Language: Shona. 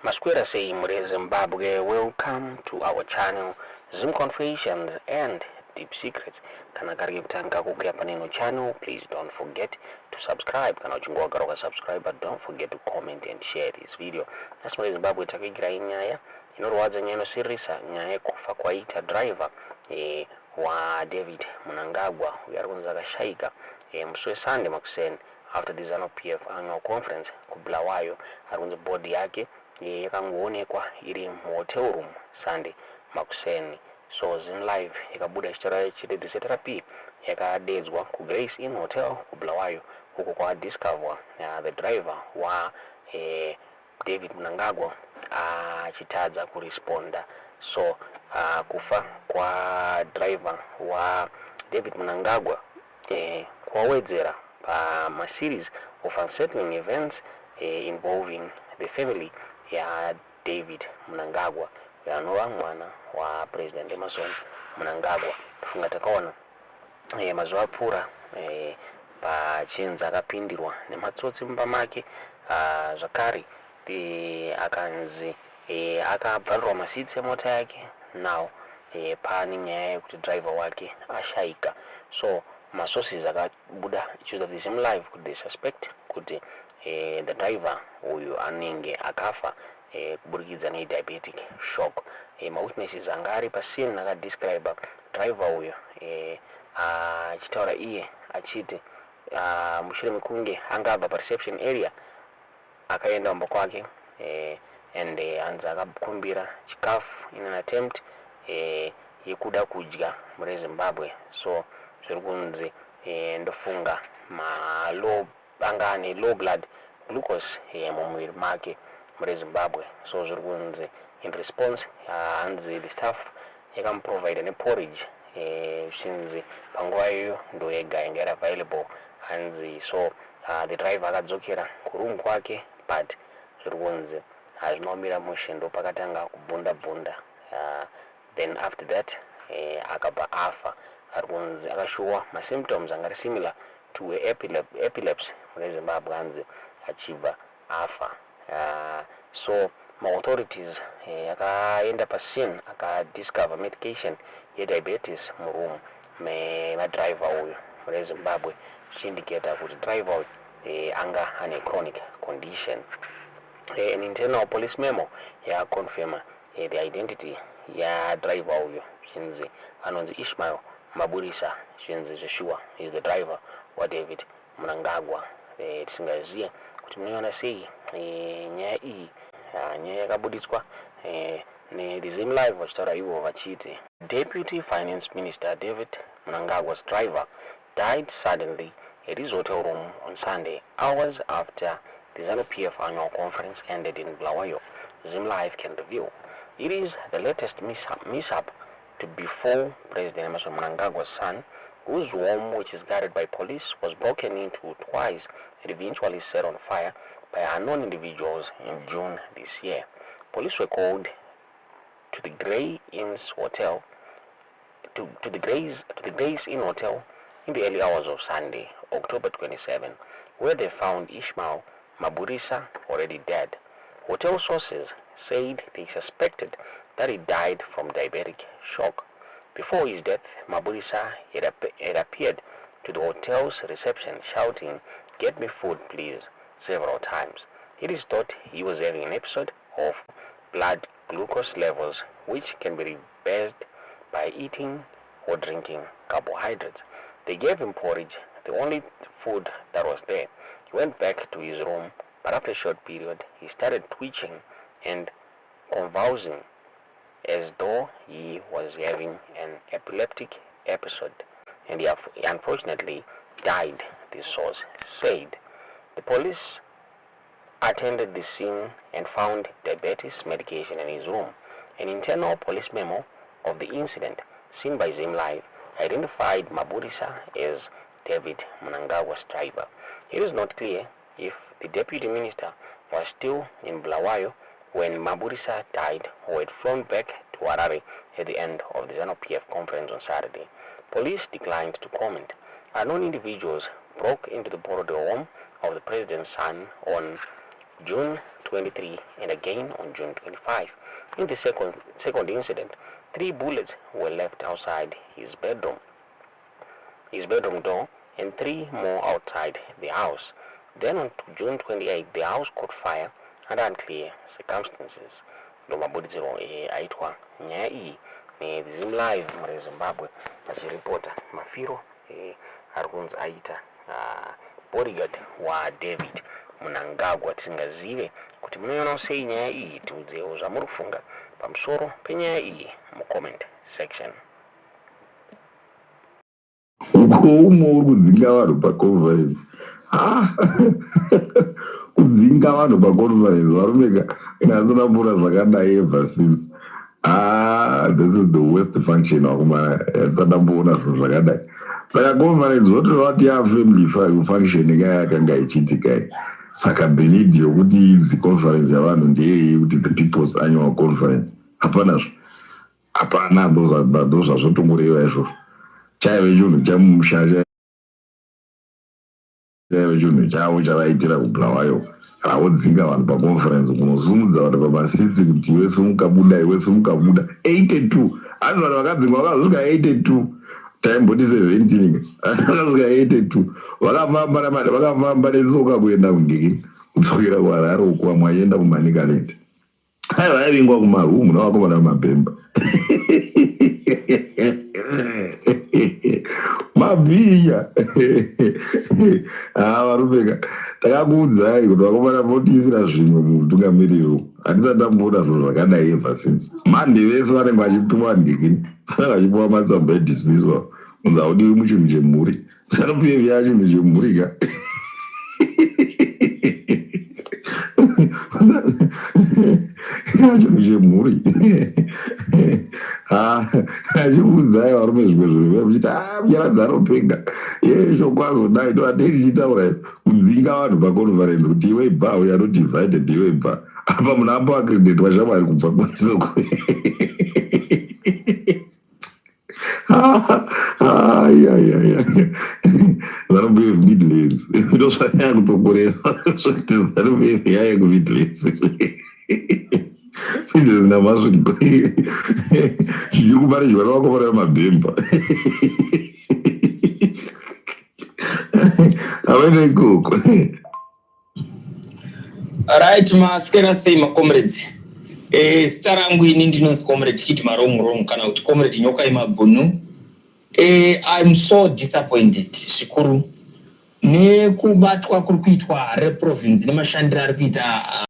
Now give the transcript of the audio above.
Masquera say Mure Zimbabwe, welcome to our channel Zoom Confessions and Deep Secrets. Kana karibu kutanga kugea paneno channel, please don't forget to subscribe. Kana uchungwa garoka subscribe, but don't forget to comment and share this video. That's Mure Zimbabwe takigira inyaya Anorwadza nyeno sirisa nyaya kufa kwa Aita driver wa WaMnangagwa uyarunza kashaika mswe Sunday makuseni after the ZANU-PF annual conference kubulawayo arunze board yake yakangoonekwa iri hotel room Sunday makuseni. So Zim live yakabuda chitara chite therapy yakadedzwa ku Grace Inn Hotel kubulawayo huko kwa discover the driver wa WaMnangagwa achitadza kuresponda. So kufa kwa driver wa WaMnangagwa kwawedzera pa series of unsettling events involving the family ya WaMnangagwa yanova mwana wa President Emmerson Mnangagwa. Funga takaona mazuva apfuura pa chinza akapindirwa nematsotsi mumba make zvakare akanzi akabvalirwa masitsi emota yake now pane nyaya yekuti driver wake ashaika. So masources akabuda choose the same live could they suspect kuti the driver uyu anenge akafa kuburikidza diabetic shock. Mawitnesses anga ari pascene akadescribe driver uyu achitaura iye achiti mushure mekunge angabva pareception area akaenda kumba kwake and anzi akakumbira chikafu in an attempt yekuda kudya muri Zimbabwe. So zviri kunzi ndofunga anga ane low blood glucose mumuviri make muri Zimbabwe. So zviri kunzi in response hanzi the staff yakamuprovide neporridge zvinzi panguva iyoyo ndo yega yanga iri available hanzi. So the driver akadzokera kuroom kwake but zviri kunzi hazvinomira mushe ndo pakatanga kubunda then after that akabva afa. Ari kunzi akashuwa masymptoms anga ari similar to epilepsy muri Zimbabwe hanzi achibva afa. So authorities akaenda pascene akadiscover medication yediabetes muroom memadriver uyu muri Zimbabwe zvichiindicata kuti driver uyu anga ane chronic condition. An internal police memo yakonfirma the identity ya driver uyu zvinzi anonzi Ishmael Maburisa zvinzi zveshuwa is the driver wa WaMnangagwa. Tisingaziye kuti munoona sei nyaya iyi nyaya yakabuditswa ne Zim live vachitaura ivo vachiti Deputy Finance Minister WaMnangagwa's driver died suddenly at his hotel room on Sunday, hours after the ZANU-PF annual conference ended in Bulawayo. Zim live can reveal it is the latest mishap to befall President Emmerson Mnangagwa's son, whose home, which is guarded by police, was broken into twice and eventually set on fire by unknown individuals in June this year. Police were called to the Grace Inn Hotel in the early hours of Sunday, October 27, where they found Ishmael Maburisa already dead. Hotel sources said they suspected that he died from diabetic shock. Before his death, Maburisa had appeared to the hotel's reception shouting, "Get me food, please," several times. It is thought he was having an episode of blood glucose levels, which can be reversed by eating or drinking carbohydrates. They gave him porridge, the only food that was there. He went back to his room, but after a short period, he started twitching and convulsing as though he was having an epileptic episode, and he unfortunately died, the source said. The police attended the scene and found diabetes medication in his room. An internal police memo of the incident, seen by Zim Live, identified Maburisa as WaMnangagwa's driver. It is not clear if the deputy minister was still in Bulawayo when Maburisa died or had flown back to Harare at the end of the ZANU-PF conference on Saturday. Police declined to comment. Unknown individuals broke into the Borodo home of the president's son on June 23 and again on June 25. In the second incident, 3 bullets were left outside his bedroom door, and 3 more outside the house. Then on June 28, the house caught fire under unclear circumstances. Ndomabudziro aitwa nyaya iyi zim live muri Zimbabwe achiripota Mafiro Anorwadza Aita bodyguard wa David Mnangagwa. Tisingazive kuti munoiona sei nyaya iyi, tiudzewo zvamuri kufunga pamusoro penyaya iyi mucomment section. Uko uri kudzinga vanhu paconference. Kudzinga vanhu paconference varumeka inasina mbura zvakadai ever since. This is the worst function wakumana yatsadamboona zvinhu zvakadai. Saka conference votovati family function yakanga ichiitika. Saka benidi yokuti idzi conference yavanhu ndeyei kuti the people's annual conference. Hapana ndo zvazvotomureva izvozvo. Chaive chinhu chamumusha chaive chinhu chavo chavaitira kubulawayo kana wodzinga vanhu paconference kunozumudza vanhu pamasitsi kuti iwe simukabuda 82 asi vanhu vakadzingwa vakasvika 82 taimboti 17 vakasvika 82 vakafamba netsoka kuenda kundiki kudzokera kuharare uko vamwe vachienda kuManicaland. Vaivingwa kumarumu navakomana vamabhemba. Mabhiya varumeka takakuudzai kuti vakomana votiisira zvimwe mutungamiriro. Hatisati tamboona zvinhu zvakadai ever since. Mande vese vanenge vachipiwa ndikini vanenge vachipiwa matsamba edismissal kunzi haudiwi muchinhu chemhuri. Sarupiyevi yachinhu chemhuri ka chinhu chemhuri. Achiudzai varume zvimwe zvinhu muchiti munyaradza anopenga shoko azodai toatei tichitaura kudzinga vanhu paconference kuti iwe ibva we are not divided iwe ibva apa munhu ambo akreditwa shamwari kubva kumasoko. Zanombe Midlands ndo zvanyaya kutokorera zvokuti zanombe yaya kuMidlands izvo zina mazvingo zviri kumarizhwa navakomana vamabhemba havana ikoko. Right, masikera sei makomrades. Zita rangu ini ndinonzi comrade Kid Maromurong kana kuti comrade Nyoka Yemagonu. I'm so disappointed zvikuru nekubatwa kuri kuitwa reprovince nemashandiro ari kuita